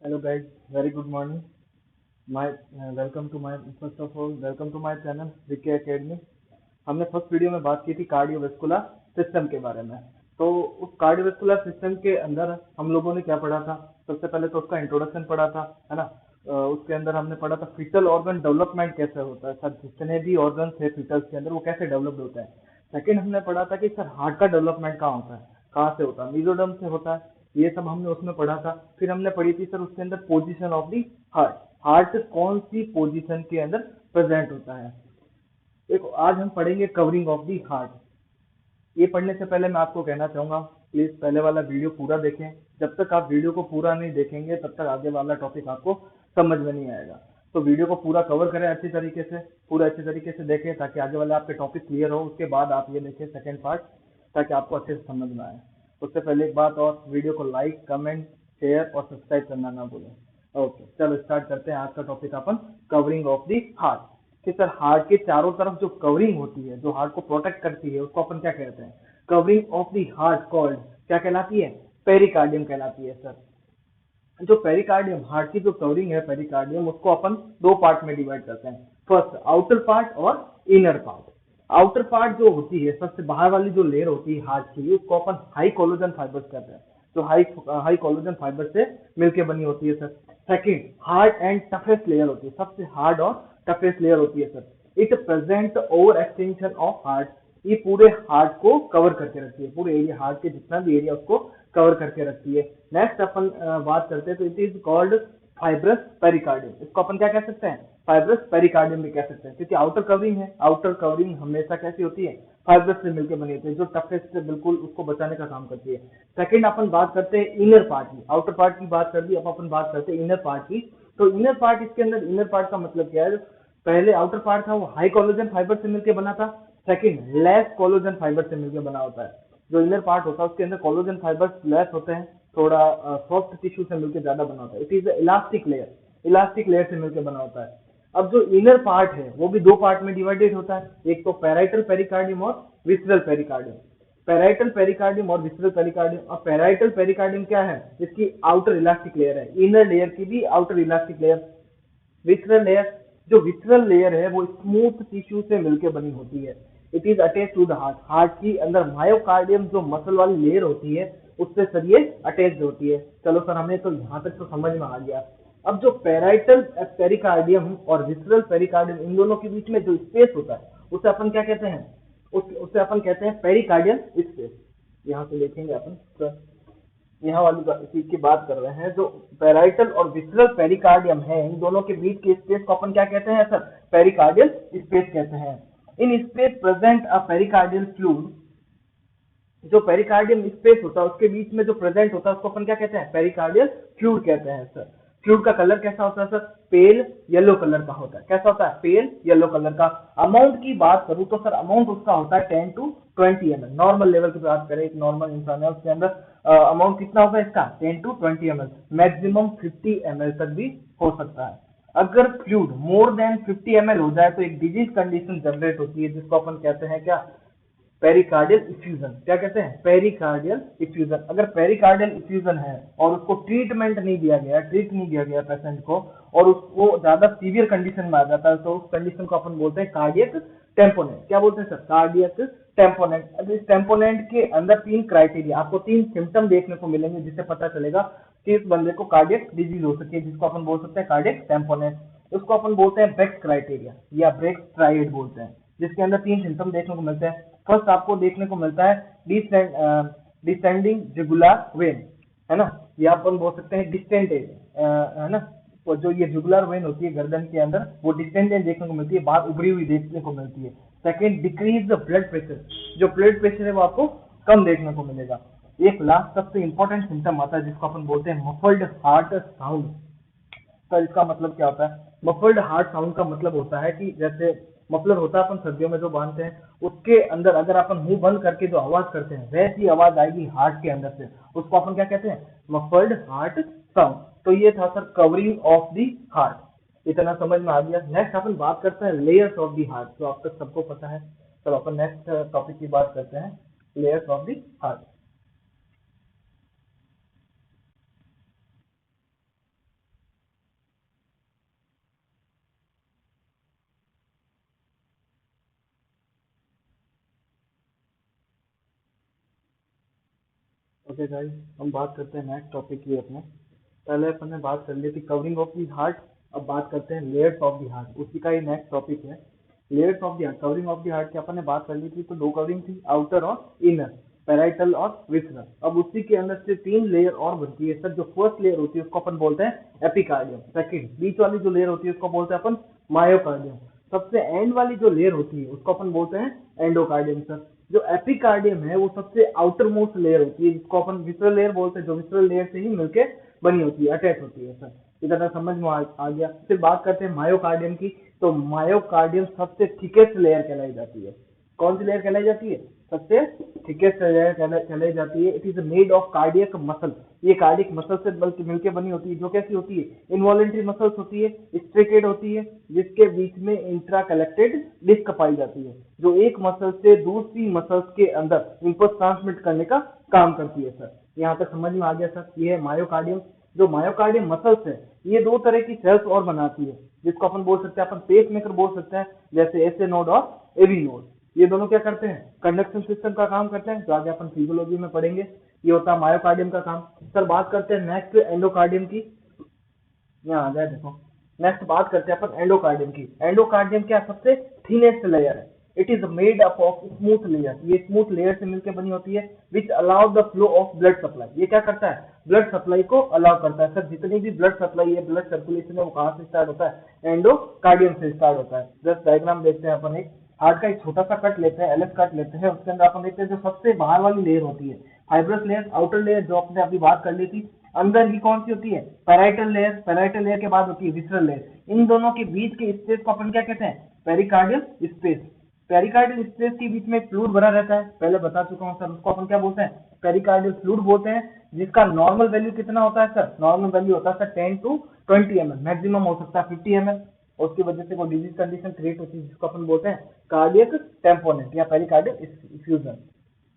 Hello guys, very good morning. My welcome to my first of all welcome to my channel VK academy. हमने first video में बात की थी cardiovascular system के बारे में। तो उस कार्डियोवैस्कुलर सिस्टम के अंदर हम लोगों ने क्या पढ़ा था? सबसे पहले तो उसका इंट्रोडक्शन पढ़ा था, है ना। उसके अंदर हमने पढ़ा था फीटल ऑर्गन डेवलपमेंट कैसे होता है, सर जितने भी ऑर्गन थे फीटल्स के अंदर वो कैसे डेवलप्ड होता है। सेकंड हमने पढ़ा था कि सर हार्ट का डेवलपमेंट कहाँ होता है, कहाँ से होता है, मीजोडर्म से होता है। ये सब हमने उसमें पढ़ा था। फिर हमने पढ़ी थी सर उसके अंदर position of the heart, heart कौन सी पोजीशन के अंदर प्रेजेंट होता है। देखो आज हम पढ़ेंगे कवरिंग ऑफ दी हार्ट। ये पढ़ने से पहले मैं आपको कहना चाहूंगा प्लीज पहले वाला वीडियो पूरा देखें। जब तक आप वीडियो को पूरा नहीं देखेंगे तब तक आगे वाला टॉपिक आपको समझ में नहीं आएगा। तो वीडियो को पूरा कवर करें अच्छी तरीके से, पूरा अच्छी तरीके से देखें ताकि आगे वाले आपके टॉपिक क्लियर हो। उसके बाद आप ये देखें सेकंड पार्ट ताकि आपको अच्छे से समझ में आए। उससे पहले एक बात और, वीडियो को लाइक कमेंट शेयर और सब्सक्राइब करना ना भूलें। ओके चलो स्टार्ट करते हैं आज का topic upon covering of the heart. कि सर हार्ट के चारों तरफ जो कवरिंग होती है, जो हार्ट को प्रोटेक्ट करती है, उसको अपन क्या कहते हैं? Covering of the heart called क्या कहलाती है? पेरिकार्डियम कहलाती है सर। जो पेरिकार्डियम हार्ट की जो कवरिंग है पेरिकार्डियम, उसको अपन दो पार्ट में डिवाइड करते हैं। फर्स्ट आउटर पार्ट और इनर पार्ट। आउटर पार्ट जो होती है सबसे बाहर वाली जो लेयर होती है हार्ट की, उसको अपन हाई कोलेजन फाइबर्स कहते हैं। जो हाई कोलेजन फाइबर से मिलके बनी होती है sir. Second hard and toughest layer होती है, सबसे हार्ड और टफेस्ट लेयर होती है sir. It present over extension of heart. ये पूरे हार्ट को कवर करके रखती है, पूरे एरिया हार्ट के जितना भी एरिया उसको कवर करके रखती है। नेक्स्ट अपन बात करते हैं तो it is called fibrous pericardium. इसको अपन क्या कह सकते हैं? फाइब्रस पेरिकार्डियम भी कह सकते हैं, क्योंकि आउटर कवरिंग है। आउटर कवरिंग हमेशा कैसी होती है? फाइब्रस से मिलकर बनी होती है, जो टफेस्ट से बिल्कुल उसको बचाने का काम करती है। सेकंड अपन बात करते हैं इनर पार्ट की। आउटर पार्ट की बात कर दी, अब अपन बात करते हैं इनर पार्ट की। तो इनर पार्ट, इसके अंदर इनर पार्ट का मतलब क्या है? पहले आउटर पार्ट था वो हाई कोलेजन फाइबर से मिलकर बना था। सेकंड लेस कोलेजन फाइबर से मिलकर बना होता है। जो इनर पार्ट होता है उसके अंदर कोलेजन फाइबर्स लेस होते हैं, थोड़ा सॉफ्ट टिश्यू से मिलकर ज्यादा बना होता है। It is elastic layer, elastic layer से मिलकर बना होता है। अब जो इनर पार्ट है वो भी दो पार्ट में डिवाइडेड होता है, एक तो पैराइटल पेरिकार्डियम और विसरल पेरिकार्डियम। पैराइटल पेरिकार्डियम और विसरल पेरिकार्डियम। अब पैराइटल पेरिकार्डियम क्या है? इसकी आउटर इलास्टिक लेयर है, इनर लेयर की भी outer elastic layer. Visceral layer, जो विसरल लेयर है वो स्मूथ टिश्यू से मिलकर बनी होती है। It is attach to the heart. Heart की अंदर मायोकार्डियम जो मसल वाली लेयर होती है उससे सर ये अटैच होती है। चलो सर हमें तो यहाँ तक तो समझ में आ गया। अब जो पैराइटल पेरिकार्डियम और विसरल पेरिकार्डियम, इन दोनों के बीच में जो स्पेस होता है उसे अपन क्या कहते हैं? उसे अपन कहते हैं पेरिकार्डियल स्पेस। यहाँ से देखेंगे अपन, यहाँ वाली चीज की बात कर रहे हैं। जो पैराइटल और विसरल पेरिकार्डियम है, इन दोनों के बीच के स्पेस को अपन क्या कहते हैं सर? पेरिकार्डियल स्पेस कहते हैं। In space present a pericardial fluid. जो पेरिकार्डियम स्पेस होता है उसके बीच में जो प्रेजेंट होता है उसको अपन क्या कहते हैं? पेरिकार्डियल फ्लूइड कहते हैं सर। फ्लूइड का कलर कैसा होता है सर? पेल येलो कलर का होता है। कैसा होता है? पेल येलो कलर का। अमाउंट की बात करूं तो सर अमाउंट उसका होता है 10 to 20 ml। नॉर्मल लेवल की बात करें, एक नॉर्मल इंसान है उसके अंदर अमाउंट कितना होगा इसका? 10 to 20 ml। मैक्सिमम 50 ml तक भी हो सकता है। अगर फ्लूइड मोर देन 50 ml हो जाए तो एक डिजीज कंडीशन जनरेट होती है जिसको अपन कहते हैं क्या? Pericardial effusion. क्या कहते हैं? Pericardial effusion. अगर पेरिकार्डियल इफ्यूजन है और उसको ट्रीटमेंट नहीं दिया गया, ट्रीट नहीं किया गया पेशेंट को, और उसको ज्यादा सीवियर कंडीशन में आ जाता है, तो उस कंडीशन को अपन बोलते हैं कार्डियक टेम्पोनेंट। क्या बोलते हैं सर? कार्डियक टेम्पोनेंट। अब इस टेम्पोनेंट के अंदर तीन क्राइटेरिया, आपको तीन सिम्टम देखने को मिलेंगे जिससे पता चलेगा कि इस बंदे को कार्डियक डिजीज हो सकती है, जिसको अपन बोल सकते हैं कार्डियक टेम्पोनेंट। उसको अपन बोलते हैं ब्रेक्स क्राइटेरिया या ब्रेक्स ट्राइड बोलते हैं, जिसके अंदर तीन सिम्टम देखने को मिलते हैं। फर्स्ट आपको देखने को मिलता है डिसेंडिंग जुगुलर वेन, है ना, या अपन बोल सकते हैं डिस्टेंडेड, है ना। तो जो ये जुगुलर वेन होती है गर्दन के अंदर वो डिस्टेंडेड देखने को मिलती है, बाहर उभरी हुई देखने को मिलती है। Second decrease the blood pressure, जो ब्लड प्रेशर है वो आपको कम देखने को मिलेगा। एक लास्ट सबसे इंपॉर्टेंट सिम्टम आता है जिसको अपन बोलते हैं मफल्ड हार्ट साउंड। सर इसका मतलब क्या होता है? मफल्ड हार्ट साउंड का मतलब होता है कि जैसे मफलर होता है अपन सर्दियों में जो बांधते हैं, उसके अंदर अगर अपन मुंह बंद करके जो आवाज करते हैं वैसी आवाज आएगी हार्ट के अंदर से, उसको अपन क्या कहते हैं? Muffled heart sound. तो ये था sir covering of the heart. इतना समझ में आ गया। नेक्स्ट अपन बात करते हैं लेयर्स ऑफ दी हार्ट, जो आप तक सबको पता है। चलो अपन नेक्स्ट टॉपिक की बात करते हैं, layers of the heart. Okay guys, हम बात करते हैं नेक्स्ट टॉपिक की अपने। पहले अपन ने बात कर ली थी कवरिंग ऑफ द हार्ट। अब बात करते हैं लेयर्स ऑफ द हार्ट, उसी का ही नेक्स्ट टॉपिक है। Layers of the heart, covering of the heart की अपन ने बात कर ली थी, तो दो कवरिंग थी, आउटर और इनर, पैराइटल और विसरल। अब उसी के अंदर से तीन लेयर और बनती है सर। जो फर्स्ट लेयर होती है उसको अपन बोलते हैं एपिकार्डियम। सेकंड, बीच वाली जो लेयर होती है उसको बोलते हैं अपन मायोकार्डियम। सबसे एंड वाली जो लेयर होती है उसको अपन बोलते हैं एंडोकार्डियम सर। जो एपिकार्डियम है वो सबसे आउटर मोस्ट लेयर होती है, जिसको अपन विसरल लेयर बोलते हैं, जो विसरल लेयर से ही मिलके बनी होती है, अटैच होती है सर। इतना तक समझ में आ गया। फिर बात करते हैं मायोकार्डियम की। तो मायोकार्डियम सबसे थिकेस्ट लेयर कहलाई जाती है। कौन सी लेयर कहलाई जाती है? सबसे थिकेस्ट लेयर कहलाई जाती है। It is made of cardiac muscle. ये कार्डियक मसल से मिलकर बनी होती है। जो कैसी होती है? इनवॉलेंट्री मसल्स होती है, स्ट्रेटेड होती है, जिसके बीच में इंट्रा कलेक्टेड डिस्क पाई जाती है, जो एक मसल से दूसरी मसल्स के अंदर इम्पल्स ट्रांसमिट करने का काम करती है सर। यहाँ तक समझ में आ गया सर? ये है मायोकार्डियम। जो मायोकार्डियम मसल्स है, ये दो तरह की सेल्स और बनाती है, जिसको अपन बोल सकते हैं, अपन पेस मेकर बोल सकते हैं, जैसे एसए नोड और एवी नोड। ये दोनों क्या करते हैं? कंडक्शन सिस्टम का काम करते हैं, जो आगे अपन फिजियोलॉजी में पढ़ेंगे। ये होता है मायोकार्डियम का काम। सर बात करते हैं नेक्स्ट एंडोकार्डियम की। यहाँ आ जाए देखो। नेक्स्ट बात करते हैं अपन एंडोकार्डियम की। एंडोकार्डियम क्या? सबसे थिनेस्ट लेयर है। It is made up of smooth layer. ये स्मूथ लेयर से मिलकर बनी होती है, which allow the flow of blood supply. ये क्या करता है? ब्लड सप्लाई को अलाउ करता है सर। जितनी भी ब्लड सप्लाई है, ब्लड सर्कुलेशन है, वो कहाँ से स्टार्ट होता है? एंडोकार्डियम से स्टार्ट होता है। जस्ट डायग्राम देखते हैं अपन। एक हार्ट का एक छोटा सा कट लेते हैं, एलएस कट लेते हैं। उसके अंदर अपन देखते हैं जो सबसे बाहर वाली लेयर होती है फाइब्रस लेयर, आउटर लेयर, जो आपने अभी बात कर ली थी। अंदर की कौन सी होती है? Parietal layer. पैराइटल लेयर के बाद होती है विसरल लेयर। इन दोनों के बीच के स्पेस को अपन क्या कहते हैं? Pericardial space. पेरिकार्डियल स्पेस के बीच में फ्लूइड भरा रहता है, पहले बता चुका हूं सर। उसको अपन क्या बोलते हैं? पेरिकार्डियल फ्लूइड बोलते हैं। जिसका नॉर्मल वैल्यू कितना होता है सर? नॉर्मल वैल्यू होता है सर 10 to 20 ml, मैक्सिमम हो सकता है 50 ml। उसकी वजह से वो डिजीज कंडीशन क्रिएट होती है, जिसको अपन बोलते हैं कार्डियक टेम्पोनेंट या पेरिकार्डियल इफ्यूजन।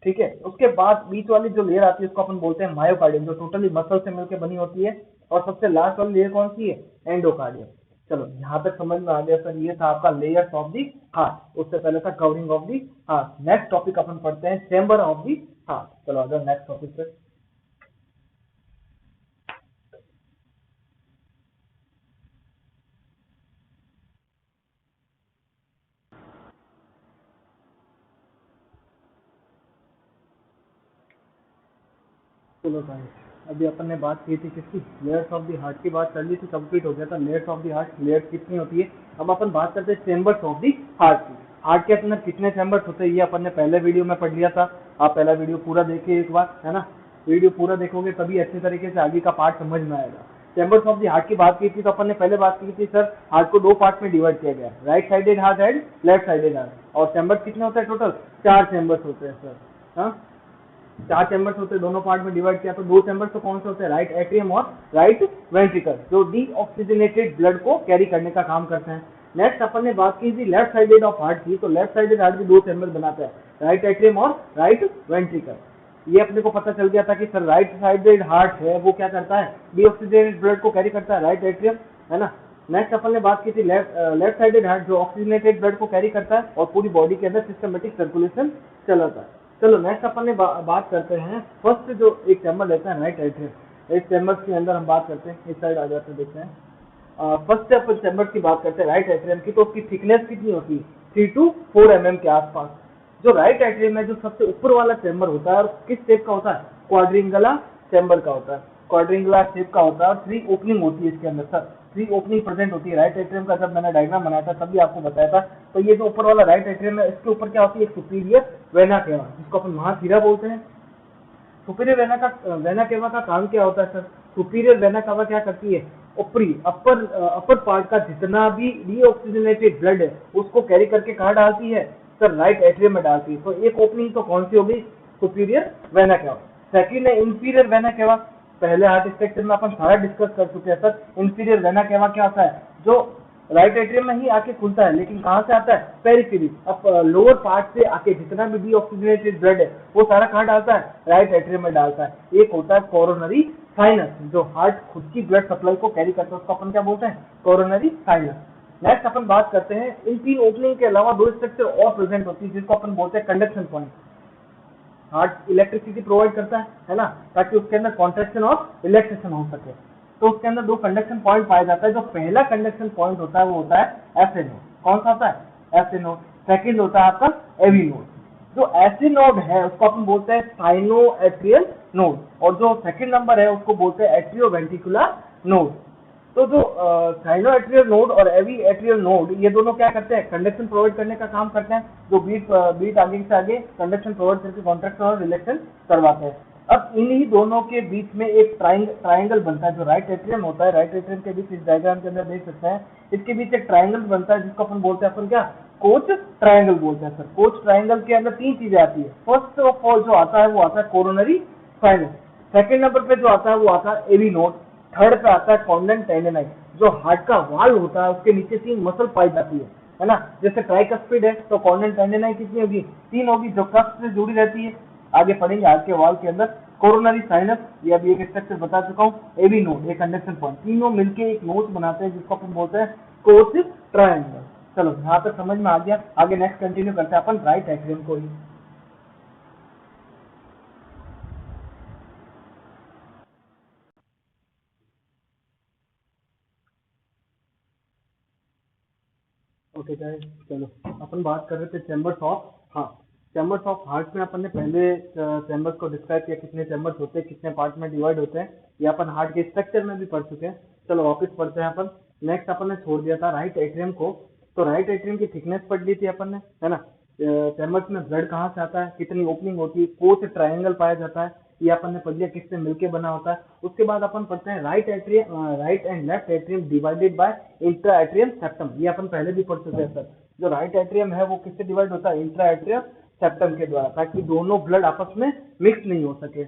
ठीक है। उसके बाद बीच वाली जो लेयर आती है उसको अपन बोलते हैं मायोकार्डियम, जो टोटली मसल से मिलकर बनी होती है। और सबसे लास्ट वाली लेयर कौन सी है? एंडोकार्डियम। चलो यहाँ तक समझ में आ गया सर। ये था आपका लेयर्स ऑफ दी हार्ट। उससे पहले था covering of the heart. Next topic अपन पढ़ते हैं चेंबर ऑफ दी हार्ट। चलो आ जाओ नेक्स्ट टॉपिक पे। चलो गाइस, अभी अपन ने बात की थी किसकी? लेयर्स ऑफ द हार्ट की बात कर ली थी, कंप्लीट हो गया था layers of the heart. Layers कितनी होती है? अब अपन बात करते हैं चेंबर्स ऑफ द हार्ट की। हार्ट के अंदर कितने चैम्बर्स होते हैं ये अपन ने पहले वीडियो में पढ़ लिया था। आप पहला वीडियो पूरा देखिए एक बार, है ना। वीडियो पूरा देखोगे तभी अच्छे तरीके से आगे का पार्ट समझ में आएगा। चैम्बर्स ऑफ द हार्ट की बात की थी, तो अपन ने पहले बात की थी सर, हार्ट को दो पार्ट में डिवाइड किया गया, right sided heart and left sided heart. और चैम्बर्स कितने होते हैं टोटल? 4 चैम्बर्स होते हैं सर। हाँ, 4 चैम्बर्स होते हैं, दोनों पार्ट में डिवाइड किया। तो 2 चैम्बर्स तो कौन से होते हैं? राइट एट्रियम और राइट वेंट्रिकल, जो डीऑक्सीजनेटेड ब्लड को कैरी करने का काम करते हैं। नेक्स्ट अपन ने बात की थी लेफ्ट साइडेड ऑफ हार्ट की। तो लेफ्ट साइडेड हार्ट भी 2 चैम्बर बनाता है, राइट एट्रियम और राइट वेंट्रिकल। ये अपने को पता चल गया था कि सर राइट साइडेड हार्ट है वो क्या करता है? डीऑक्सीजनेटेड ब्लड को कैरी करता है, राइट एट्रियम, है ना। नेक्स्ट अपन ने बात की थी लेफ्ट साइडेड हार्ट, जो ऑक्सीजनेटेड ब्लड को कैरी करता है और पूरी बॉडी के अंदर सिस्टमेटिक सर्कुलेशन चलाता है। चलो नेक्स्ट अपन ने बात करते हैं फर्स्ट जो एक चैम्बर लेता है, राइट एट्रियम। इस चैम्बर के अंदर हम बात करते हैं, इस साइड आ जाते हैं, देखते हैं। फर्स्ट अपन चैम्बर की बात करते हैं राइट एट्रियम की। तो उसकी थिकनेस कितनी होती है? 3 to 4 mm के आसपास। जो राइट एट्रियम है, जो सबसे ऊपर वाला चैम्बर होता है, और किस शेप का होता है? क्वाड्रिंगुलर चैम्बर का होता है, क्वाड्रिंगुलर शेप का होता है। और 3 ओपनिंग होती है इसके अंदर सर, 3 ओपनिंग प्रेजेंट होती है राइट एट्रियम का। जब मैंने डायग्राम बनाया था तभी आपको बताया था। तो ये जो ऊपर वाला राइट एट्रियम है, इसके ऊपर क्या होती है? एक सुपीरियर वेना केवा, जिसको अपन महाशिरा बोलते हैं। सुपीरियर वेना केवा का काम क्या होता है सर? सुपीरियर वेना केवा क्या करती है? ऊपरी अपर पार्ट का जितना भी डीऑक्सीजनेटेड ब्लड है उसको कैरी करके कहाँ डालती है सर? राइट एट्रियम में डालती है। तो एक ओपनिंग तो कौन सी होगी? Superior vena cava. सेकंड है इंफीरियर वेना केवा। पहले हार्ट स्ट्रक्चर में अपन सारा डिस्कस कर चुके हैं सर। इंफीरियर वेना केवा क्या होता है? जो राइट एट्रियम में ही आके खुलता है, लेकिन कहाँ से आता है? पेरिफेरी, अब लोअर पार्ट से आके जितना भी डीऑक्सीजनेटेड ब्लड है वो सारा कहाँ डालता है? राइट एट्रियम में डालता है। एक होता है कोरोनरी साइनस, जो हार्ट खुद की ब्लड सप्लाई को कैरी करता है, उसको अपन क्या बोलते हैं? Coronary sinus. नेक्स्ट अपन बात करते हैं इन 3 ओपनिंग के अलावा 2 स्ट्रक्चर और प्रेजेंट होती है, जिसको अपन बोलते हैं conduction point. Heart electricity provide करता है ना, ताकि उसके अंदर कॉन्ट्रैक्शन और रिलैक्सेशन हो सके। तो उसके अंदर दो कंडक्शन पॉइंट पाया जाता है। जो पहला कंडक्शन पॉइंट होता है वो होता है एसए नोड। कौन सा होता है? SA node. सेकंड होता है आपका एवी नोड। जो एसए नोड है उसको अपन बोलते हैं साइनो एट्रियल नोड, और जो सेकंड नंबर है उसको बोलते हैं एट्रियो वेंट्रिकुलर नोड। तो जो साइनो एट्रियल नोड और एवी एट्रियल नोड, ये दोनों क्या करते हैं? कंडक्शन प्रोवाइड करने का काम करते हैं। जो बीट आगे से आगे कंडक्शन प्रोवाइड करके कॉन्ट्रैक्शन और रिलैक्सेशन करवाते हैं। अब इन्हीं दोनों के बीच में एक ट्राइंगल बनता है। जो राइट एट्रियम होता है, राइट एट्रियम के बीच, इस डायग्राम के अंदर देख सकते हैं, इसके बीच एक ट्राइंगल बनता है जिसको अपन बोलते हैं, अपन क्या, कोच ट्राइंगल बोलते हैं सर। कोच ट्राइंगल के अंदर तीन चीजें आती है। फर्स्ट ऑफ ऑल जो आता है वो आता है कोरोनरी साइनस। सेकंड नंबर पे जो आता है वो आता है एवी नोड। थर्ड पे आता है कॉन्डेंस टेंडनाइट। जो हार्ट का वाल होता है उसके नीचे तीन मसल पाई जाती है ना। जैसे ट्राइकस्पिड है तो कॉन्डेंस टेंडनाइट कितनी होगी? तीन होगी, जो कस्प से जुड़ी रहती है। आगे पढ़ेंगे हार्ट के वाल के अंदर। कोरोनरी साइनस, ये अभी एक स्ट्रक्चर बता चुका हूँ। एवी नोड, एक कंडक्शन पॉइंट, तीनों मिलके एक नोड बनाते हैं जिसको अपन बोलते हैं कोच ट्रायंगल। चलो यहाँ तक समझ में आ गया। आगे नेक्स्ट कंटिन्यू करते हैं अपन राइट एट्रियम को ही। ओके गाइस, चलो अपन बात कर रहे थे चैम्बर्स ऑफ, हाँ, चैम्बर्स ऑफ हार्ट में अपन ने पहले चैम्बर्स को डिस्क्राइब किया, कितने चैम्बर्स होते हैं, कितने पार्ट में डिवाइड होते हैं। ये अपन हार्ट के स्ट्रक्चर में भी पढ़ चुके हैं। चलो वापस पढ़ते हैं अपन। नेक्स्ट अपन ने छोड़ दिया था राइट एट्रियम को। तो राइट एट्रियम की थिकनेस पढ़ ली थी अपन ने, है ना। चैम्बर्स में ब्लड कहाँ से आता है, कितनी ओपनिंग होती है, कोच ट्रायंगल पाया जाता है, ये अपन ने पढ़ लिया किससे मिलके बना होता है। उसके बाद अपन पढ़ते हैं right atrium, right and left atrium divided by intra atrium septum. ये अपन पहले भी पढ़ चुके हैं सर। जो राइट एट्रियम है वो किससे डिवाइड होता है? इंट्रा एट्रियम सेप्टम के द्वारा, ताकि दोनों ब्लड आपस में मिक्स नहीं हो सके।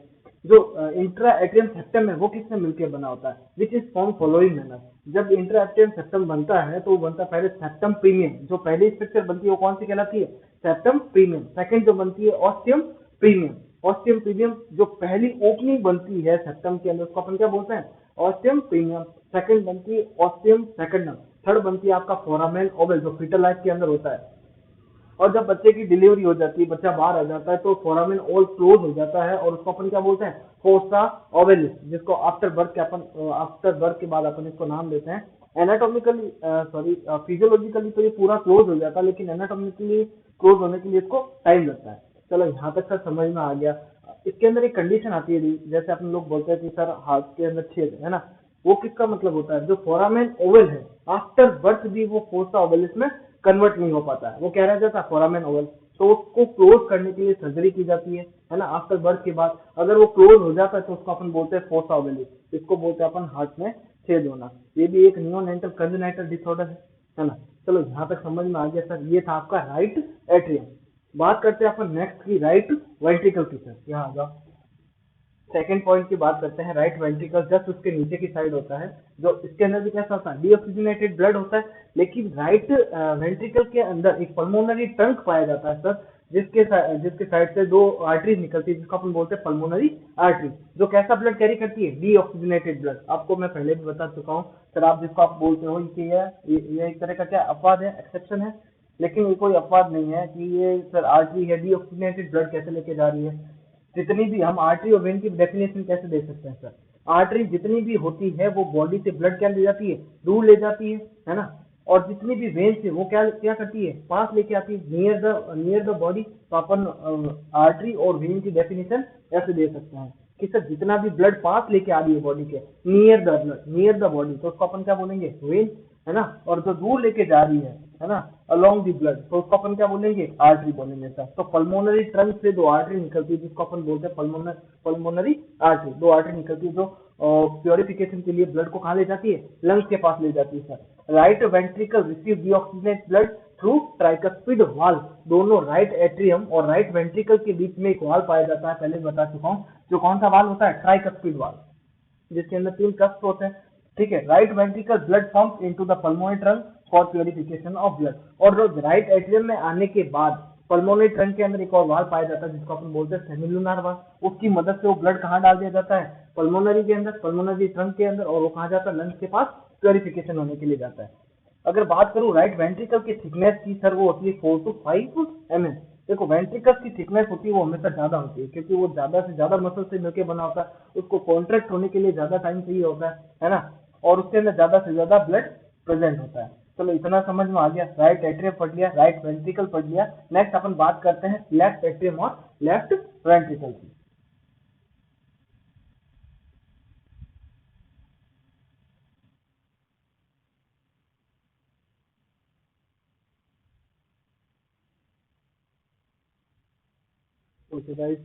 जो इंट्रा एट्रियम सेप्टम है वो किससे मिलकर बना होता है? Which is form following manner. जब इंट्रा एट्रियम सेप्टम बनता है तो वो बनता है पहले सेप्टम प्रीमियम। जो पहली स्ट्रक्चर बनती है वो कौन सी कहलाती है? Septum premium. सेकंड जो बनती है ऑस्टियम प्रीमियम। ऑस्टियम प्रीमियम जो पहली ओपनिंग बनती है सेप्टम के अंदर उसको अपन क्या बोलते हैं? Ostium premium. सेकंड बनती है ऑस्टियम सेकंडम। थर्ड बनती है आपका फोरामेन ओवल जो फीटल लाइफ के अंदर होता है। और जब बच्चे की डिलीवरी हो जाती है, बच्चा बाहर आ जाता है, तो फोरामेन ओवल क्लोज हो जाता है और उसको अपन क्या बोलते हैं? फोसा ओवलिस, जिसको आफ्टर बर्थ के अपन, आफ्टर बर्थ के बाद अपन इसको नाम देते हैं। एनाटॉमिकली सॉरी फिजियोलॉजिकली तो ये पूरा क्लोज हो जाता है, लेकिन एनाटॉमिकली क्लोज होने के लिए इसको टाइम लगता है। चलो यहाँ तक सर समझ में आ गया। इसके अंदर एक कंडीशन आती है, जैसे अपन लोग बोलते हैं कि सर हार्ट के अंदर छेद है ना, वो किसका मतलब होता है? जो फोरामेन ओवल है आफ्टर बर्थ भी वो फोसा ओवलिस में कन्वर्ट नहीं हो पाता है, वो क्या रह जाता है? Foramen Oval. तो उसको क्लोज करने के लिए सर्जरी की जाती है ना, आफ्टर बर्थ के बाद। अगर वो क्लोज हो जाता है तो उसको अपन बोलते हैं फोसा ओवलिस। इसको बोलते हैं अपन हार्ट में छेद होना। ये भी एक नियोनेटल कंजेनाइटल डिसऑर्डर है ना। चलो यहाँ तक समझ में आ गया सर। ये था आपका राइट एट्रियम। बात करते हैं अपन नेक्स्ट की राइट वेंट्रिकल की। सर यहाँ आ जाओ, सेकंड पॉइंट की बात करते हैं। राइट वेंट्रिकल जस्ट उसके नीचे की साइड होता है, जो इसके अंदर भी कैसा होता है? डीऑक्सीजनेटेड ब्लड होता है। लेकिन राइट वेंट्रिकल के अंदर एक पल्मोनरी ट्रंक पाया जाता है सर, जिसके साइड से दो आर्टरीज निकलती है, जिसको अपन बोलते हैं पल्मोनरी आर्टरी, जो कैसा ब्लड कैरी करती है? Deoxygenated blood. आपको मैं पहले भी बता चुका हूँ सर। आप जिसको आप बोलते हो कि ये एक तरह का क्या अपवाद है, एक्सेप्शन है, लेकिन ये कोई अपवाद नहीं है कि ये सर आर्टरी है, डीऑक्सीजनेटेड ब्लड कैसे लेके जा रही है। जितनी भी हम आर्टरी और वेन की डेफिनेशन कैसे दे सकते हैं सर? आर्टरी जितनी भी होती है वो बॉडी से ब्लड क्या ले जाती है? दूर ले जाती है ना। और जितनी भी वेन से वो क्या क्या करती है? पास लेके आती है, नियर द बॉडी। तो अपन आर्टरी और वेन की डेफिनेशन ऐसे दे सकते हैं कि सर जितना भी ब्लड पास लेके आ रही है बॉडी के, नियर द बॉडी, तो उसको अपन क्या बोलेंगे? वेन, है ना। और जो दूर लेके जा रही है ना, अलोंग दी ब्लड, तो उसको अपन क्या बोलेंगे? आर्टरी बोलेंगे सर। तो पल्मोनरी ट्रंक से दो आर्टरी निकलती है, जिसको अपन बोलते हैं पल्मोनरी आर्टरी। दो आर्टरी निकलती है जो प्योरिफिकेशन के लिए ब्लड को कहाँ ले जाती है? लंग्स के पास ले जाती है sir. Right ventricle receive deoxygenate blood through tricuspid valve. दोनों राइट एट्रियम और राइट वेंट्रिकल के बीच में एक वाल्व पाया जाता है, पहले बता चुका हूँ। जो कौन सा वाल्व होता है? ट्राइकस्पिड वाल्व, जिसके अंदर तीन कस्प होते हैं। ठीक है। Right ventricle blood forms into the pulmonary trunk for purification of blood. और जो राइट एट्रियम में आने के बाद पल्मोनरी ट्रंक के अंदर एक और वाल्व पाया जाता है, जिसको अपन बोलते हैं सेमिलुनर वाल्व। उसकी मदद से वो ब्लड कहाँ डाल दिया जाता है? पल्मोनरी के अंदर, पल्मोनरी ट्रंक के अंदर, और वो कहाँ जाता है? लंग्स के पास प्योरिफिकेशन होने के लिए जाता है। अगर बात करूं राइट वेंट्रिकल की थिकनेस की सर, वो होती है 4 to 5 mm। देखो वेंट्रिकल्स की थिकनेस होती है वो हमेशा ज्यादा होती है, क्योंकि वो ज्यादा से ज्यादा मसल से मिलकर बना होता है, उसको कॉन्ट्रैक्ट होने के लिए ज्यादा टाइम चाहिए होता है ना, और उसके अंदर ज्यादा से ज्यादा ब्लड प्रेजेंट होता है। चलो इतना समझ में आ गया, राइट एट्रियम पढ़ लिया, राइट वेंट्रिकल पढ़ लिया। नेक्स्ट अपन बात करते हैं लेफ्ट एट्रियम और लेफ्ट वेंट्रिकल की। ओके गाइस,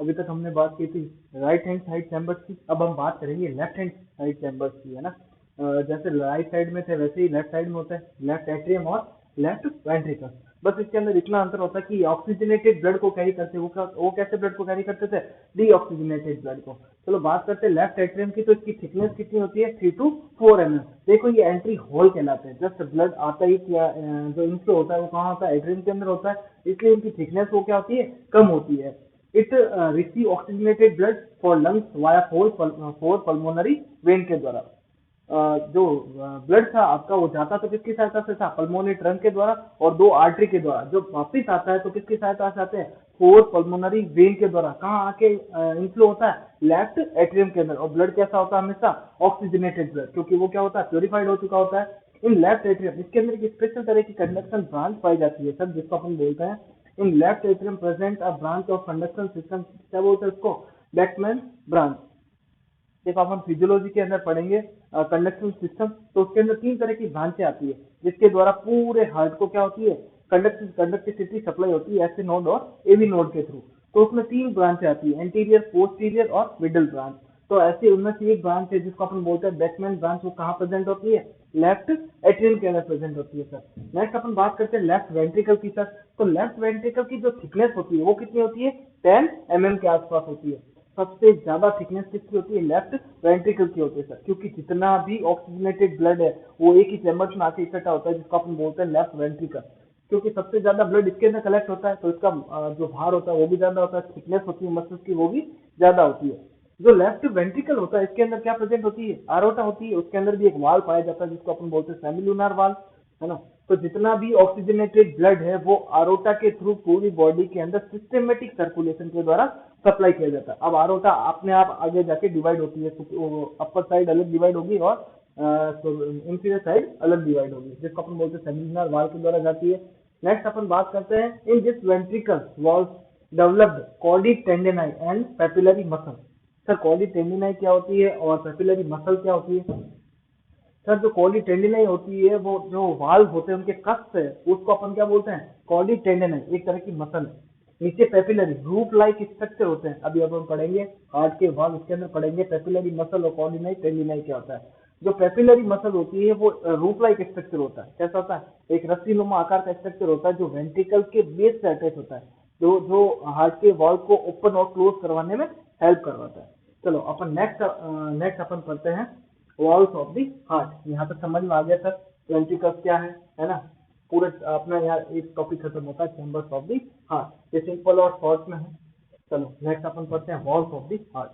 अभी तक हमने बात की थी राइट हैंड साइड चैम्बर्स की, अब हम बात करेंगे लेफ्ट हैंड साइड चैम्बर्स की, है ना। जैसे राइट साइड में थे वैसे ही लेफ्ट साइड में होता है, लेफ्ट एट्रियम और लेफ्ट वेंट्रिकल। बस इसके अंदर इतना अंतर होता है कि ऑक्सीजनेटेड ब्लड को कैरी करते, वो कैसे ब्लड को कैरी करते थे, डीऑक्सीजनेटेड ब्लड को। चलो बात करते हैं लेफ्ट एट्रियम की, तो इसकी थिकनेस कितनी होती है, 3 to 4 mm। देखो ये एंट्री होल कहलाते हैं, जस्ट ब्लड आता ही जो इनफ्लो होता है वो कहाँ होता है, एट्रियम के अंदर होता है, इसलिए इनकी थिकनेस वो क्या होती है, कम होती है। It receive oxygenated blood for lungs via four pulmonary vein के द्वारा। जो ब्लड था आपका वो जाता तो किसकी सहायता से था, पल्मोनरी ट्रंक के द्वारा, और 2 आर्टरी के द्वारा। जो वापिस आता है तो किसकी सहायता से आते हैं, 4 पल्मोनरी वेन के द्वारा। कहाँ आके इनफ्लो होता है, लेफ्ट एट्रियम के अंदर। और ब्लड कैसा होता है, हमेशा ऑक्सीजनेटेड ब्लड, क्योंकि वो क्या होता है, प्योरीफाइड हो चुका होता है। इन लेफ्ट एट्रियम, इसके अंदर एक स्पेशल तरह की कंडक्शन ब्रांच पाई जाती है सर, जिसको अपन बोलते हैं in left atrium present a branch of conduction system. क्या बोलते हैं उसको, बैकमैन ब्रांच। देखो अपन फिजियोलॉजी के अंदर पढ़ेंगे कंडक्शन सिस्टम, तो उसके अंदर 3 तरह की ब्रांचें आती है, जिसके द्वारा पूरे हार्ट को क्या होती है, कंडक्टिविटी सप्लाई होती है, एसए नोड और एवी नोड के थ्रू। तो उसमें 3 ब्रांचें आती है, एंटीरियर, पोस्टीरियर और मिडल ब्रांच। तो ऐसे उनमें से एक ब्रांच है जिसको अपन बोलते हैं बैकमैन ब्रांच, वो कहाँ प्रेजेंट होती है, लेफ्ट एट्रियम के अंदर प्रेजेंट होती है सर। नेक्स्ट अपन बात करते हैं लेफ्ट वेंट्रिकल की सर। तो लेफ्ट वेंट्रिकल की जो थिकनेस होती है वो कितनी होती है, 10 mm के आसपास होती है। सबसे ज्यादा थिकनेस किसकी होती है, लेफ्ट वेंट्रिकल की होती है सर, क्योंकि जितना भी ऑक्सीजनेटेड ब्लड है वो एक ही चैम्बर में आके इकट्ठा होता है, जिसको अपन बोलते हैं लेफ्ट वेंट्रिकल। क्योंकि सबसे ज्यादा ब्लड इसके अंदर कलेक्ट होता है, तो इसका जो भार होता है वो भी ज्यादा होता है, थिकनेस होती है मसल्स की वो भी ज्यादा होती है। जो लेफ्ट वेंट्रिकल होता है इसके अंदर क्या प्रेजेंट होती है, आरोटा होती है, उसके अंदर भी एक वाल्व पाया जाता है जिसको अपन बोलते हैं सेमिलुनर वाल्व, है ना। तो जितना भी ऑक्सीजनेटेड ब्लड है वो आरोटा के थ्रू पूरी बॉडी के अंदर सिस्टमेटिक सर्कुलेशन के द्वारा सप्लाई किया जाता है। अब आरोटा अपने आप आगे जाके डिवाइड होती है, अपर साइड अलग डिवाइड होगी और इंफीरियर साइड अलग डिवाइड होगी, जिसको अपन बोलते हैं सेमिलुनर वाल्व के द्वारा जाती है। नेक्स्ट अपन बात करते हैं in this ventricle valve developed chordae tendineae and papillary muscle. Sir chordae tendineae क्या होती है और पेपिलरी मसल क्या होती है। सर जो कॉर्डी टेंडिनाई होती है, वो जो वाल्व होते हैं उनके कस्प है, उसको अपन क्या बोलते हैं, कॉर्डी टेंडिनाई, एक तरह की मसल है। नीचे पेपिलरी रूट लाइक स्ट्रक्चर होते हैं, अभी अब हम पढ़ेंगे हार्ट के वाल्व, इसके अंदर पढ़ेंगे पेपिलरी मसल और कॉर्डिनाई टेंडिनाई क्या होता है। जो पेपिलरी मसल होती है वो रूट लाइक स्ट्रक्चर होता है, कैसा होता है, एक रस्सी नुमा आकार का स्ट्रक्चर होता है जो वेंट्रिकल के बेस से अटैच होता है, जो जो हार्ट के वाल्व को ओपन और क्लोज करवाने में हेल्प करवाता है। चलो अपन नेक्स्ट अपन पढ़ते हैं वॉल्स ऑफ द हार्ट। यहाँ तक समझ में आ गया सर वेंट्रिकल्स क्या है ना। पूरे अपना यहाँ एक टॉपिक खत्म होता है चैम्बर्स ऑफ द हार्ट, ये सिंपल और शॉर्ट में है। चलो नेक्स्ट अपन पढ़ते हैं walls of the heart.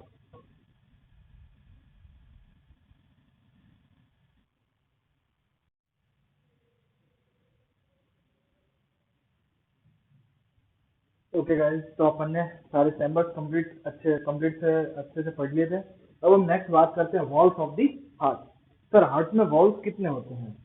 Okay guys, तो अपन ने सारे चैम्बर्स अच्छे से पढ़ लिए थे। अब हम नेक्स्ट बात करते हैं walls of the heart. Sir heart में वॉल्स कितने होते हैं,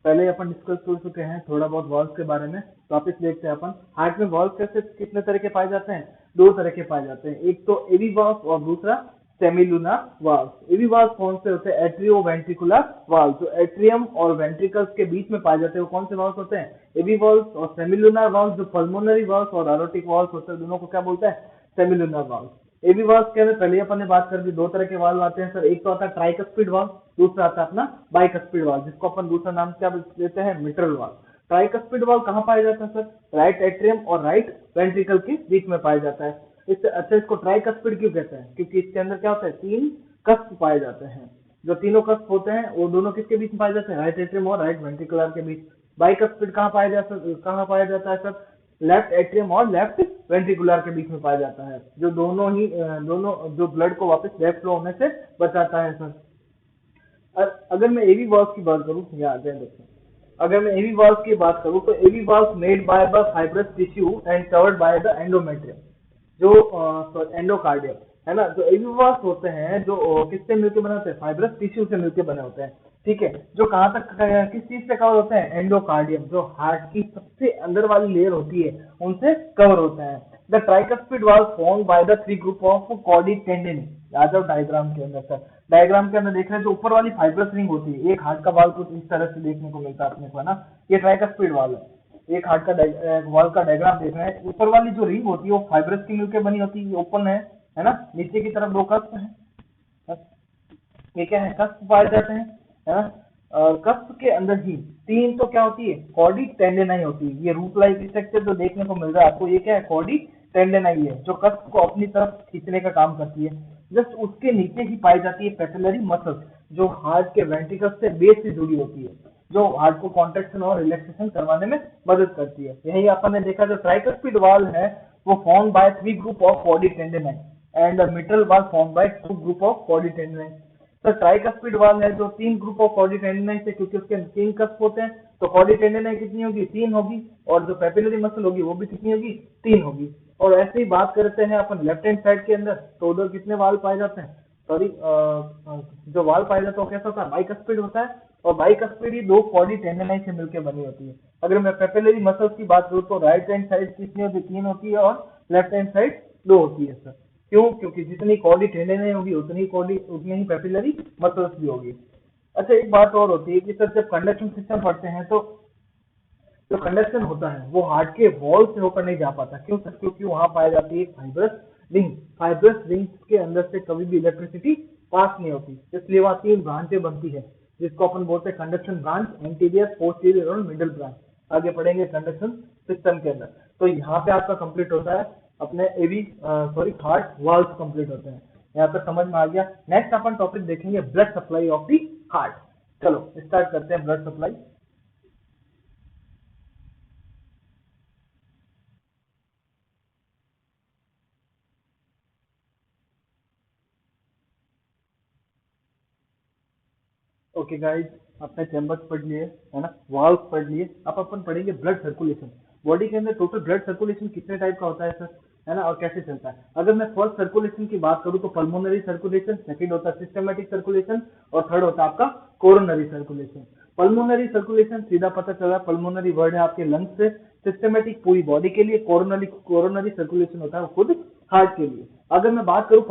पहले अपन डिस्कस कर चुके हैं थोड़ा बहुत वॉल्व के बारे में, वापस देखते हैं अपन। हार्ट में वॉल्व कैसे कितने तरह के पाए जाते हैं, 2 तरह के पाए जाते हैं, एक तो एवी वॉल्व और दूसरा सेमिलुनर वाल्व। एवी वाल्व कौन से होते हैं, एट्रियो वेंट्रिकुलर वाल्व, जो एट्रियम और वेंट्रिकल्स के बीच में पाए जाते हैं, वो कौन से वाल्व होते हैं, एवी वाल्व। और सेमिलुनर वाल्व जो पल्मोनरी वाल्व और एरोटिक वाल्व होते हैं, दोनों को क्या बोलते हैं, सेमिलुनर वाल्व। एवी वाल्व के अंदर पहले अपन ने बात कर दी, 2 तरह के वाल्व आते हैं सर, एक तो आता है ट्राइकस्पिड वाल्व, दूसरा आता है अपना बाइकस्पिड वाल्व, जिसको अपन दूसरा नाम क्या देते हैं, मिट्रल वाल्व। ट्राइकस्पिड वाल्व कहाँ पाया जाता है सर, राइट एट्रियम और राइट वेंट्रिकल के बीच में पाया जाता है। इससे अच्छा इसको ट्राइकस्पिड क्यों कहते हैं, क्योंकि इसके अंदर क्या होता है, 3 कस्प पाए जाते हैं। जो तीनों कस्प होते हैं वो दोनों किसके बीच में पाए जाते हैं, राइट एट्रियम और राइट वेंट्रिकुलर के बीच। बाइकस्पिड कहाँ पाया जाता है सर, लेफ्ट एट्रियम और लेफ्ट वेंट्रिकुलर के बीच में पाया जाता है, जो दोनों जो ब्लड को वापस लेफ्ट फ्लो होने से बचाता है सर। अगर मैं एवी वाल्व की बात करूं, यहाँ आ जाए देखो, अगर मैं एवी वाल्व की बात करूं तो AV valve made by the fibrous tissue and covered by the endometrium, जो एंडोकार्डियम है ना। जो एवी वाल्व होते हैं जो किससे मिलकर बने होते हैं, फाइब्रस टिश्यू से मिलकर बने होते हैं, ठीक है। जो कहाँ तक किस चीज से कवर होते हैं, एंडोकार्डियम, जो हार्ट की सबसे अंदर वाली लेयर होती है उनसे कवर होता है। The tricuspid valve formed by the three group of chordae tendineae. आ जाओ डायग्राम के अंदर सर, डायग्राम के अंदर देख रहे हैं जो ऊपर वाली फाइब्रस रिंग होती है, एक हार्ट का वाल्व कुछ इस तरह से देखने को मिलता है अपने को, है ना। ये ट्राइकस्पिड वाल्व है, एक हार्ट का वाल्व का डायग्राम देख रहे हैं। ऊपर वाली जो रिंग होती है वो फाइब्रस की मिलकर बनी होती है, ओपन है ना। नीचे की तरफ दो कस्प है, ये क्या है, कस्प पाए जाते हैं, है ना। और कस्प के अंदर ही तीन तो क्या होती है, कॉर्डी टेंडेनाई होती है। ये रूप लाइक स्ट्रक्चर जो देखने को मिल रहा है आपको, ये क्या है, कॉर्डी टेंडेनाई है, जो कस्प को अपनी तरफ खींचने का काम करती है। जस्ट उसके नीचे ही पाई जाती है पेपिलरी मसल्स, जो हार्ट के वेंट्रिकल्स से बेस से जुड़ी होती है, जो हार्ट को कॉन्ट्रैक्शन और रिलैक्सेशन करवाने में मदद करती है। यही अपन ने देखा, जो ट्राइकस्पिड वाल्व है वो form by three group of chordae tendineae and mitral valve form by two group of chordae tendineae. तो ट्राइकस्पिड वाल्व है जो तीन ग्रुप ऑफ कॉर्डी टेंडेनाई से, क्योंकि उसके तीन कस्प होते हैं, तो कॉर्डी टेंडेनाई कितनी होगी, तीन होगी, और जो पेपिलरी मसल होगी वो भी कितनी होगी, तीन होगी। और ऐसे ही बात करते हैं अपन लेफ्ट हैंड साइड के अंदर, तो उधर कितने वाल्व पाए जाते हैं, सॉरी जो वाल्व पाए जाते हैं वो कैसा होता है, बाइकस्पिड होता है। और बाइकस्पिड ही दो कॉर्डी टेंडेनाई से मिलकर बनी होती है। अगर मैं पेपिलरी मसल्स की बात करूँ तो राइट हैंड साइड कितनी होती है, तीन होती है, और लेफ्ट हैंड साइड दो होती है सर। क्यों, क्योंकि जितनी कॉर्डी टेंडेनाई होगी उतनी ही पेपिलरी मसल्स भी होगी। अच्छा, एक बात और होती है कि सर जब कंडक्शन सिस्टम पढ़ते हैं तो जो कंडक्शन होता है वो हार्ट के वॉल से होकर नहीं जा पाता। क्यों सर, क्योंकि वहां पाई जाती है फाइब्रस रिंग। फाइब्रस रिंग के अंदर से कभी भी इलेक्ट्रिसिटी पास नहीं होती, इसलिए वहां तीन ब्रांचें बनती है, जिसको अपन बोलते हैं कंडक्शन ब्रांच, एंटीरियर, पोस्टीरियर और मिडिल ब्रांच। आगे पढ़ेंगे कंडक्शन सिस्टम के अंदर। तो यहाँ पे आपका कंप्लीट होता है अपने एवी हार्ट वाल्व कंप्लीट होते हैं। यहाँ पे समझ में आ गया। नेक्स्ट अपन टॉपिक देखेंगे blood supply of the heart. चलो स्टार्ट करते हैं ब्लड सप्लाई। ओके गाइस, आपने चैम्बर्स पढ़ लिए, है ना, वाल्व पढ़ लिए। अब अपन पढ़ेंगे ब्लड सर्कुलेशन। बॉडी के अंदर टोटल ब्लड सर्कुलेशन कितने टाइप का होता है सर, है ना, और कैसे चलता है। अगर मैं फर्स्ट सर्कुलेशन की बात करूं तो पल्मोनरी सर्कुलेशन, सेकंड होता है सिस्टमेटिक सर्कुलेशन, और थर्ड होता है आपका कोरोनरी सर्कुलेशन। पल्मोनरी सर्कुलेशन सीधा पता चला, पल्मोनरी वर्ड है आपके लंग्स से। सिस्टमेटिक पूरी बॉडी के लिए, कोरोनरी सर्कुलेशन होता है वो खुद हार्ट के लिए। अगर मैं बात करूं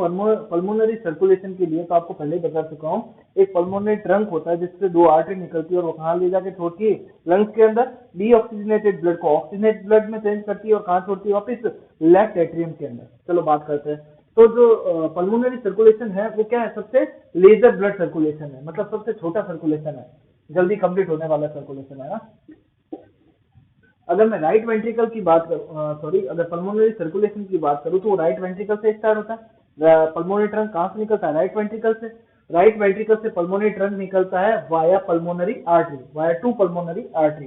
पल्मोनरी सर्कुलेशन के लिए, तो आपको पहले ही बता चुका हूं, एक पल्मोनरी ट्रंक होता है जिससे दो आर्टरी निकलती है, और वो कहाँ ले जाके छोड़ती है, लंग्स के अंदर डीऑक्सीजनेटेड ब्लड को ऑक्सीजनेट ब्लड में चेंज करती है, और कहाँ छोड़ती है, वापस लेफ्ट एट्रियम के अंदर। चलो बात करते हैं। तो जो पल्मोनरी सर्कुलेशन है वो क्या है, सबसे लेजर ब्लड सर्कुलेशन है, मतलब सबसे छोटा सर्कुलेशन है, जल्दी कंप्लीट होने वाला सर्कुलेशन है ना। अगर मैं राइट वेंट्रिकल की बात करूँ, अगर पल्मोनरी सर्कुलेशन की बात करूँ तो वो राइट वेंट्रिकल से स्टार्ट होता है। पल्मोनरी ट्रंक कहाँ से निकलता है, राइट वेंट्रिकल से। राइट वेंट्रिकल से पल्मोनरी ट्रंक निकलता है via pulmonary artery, via two pulmonary artery.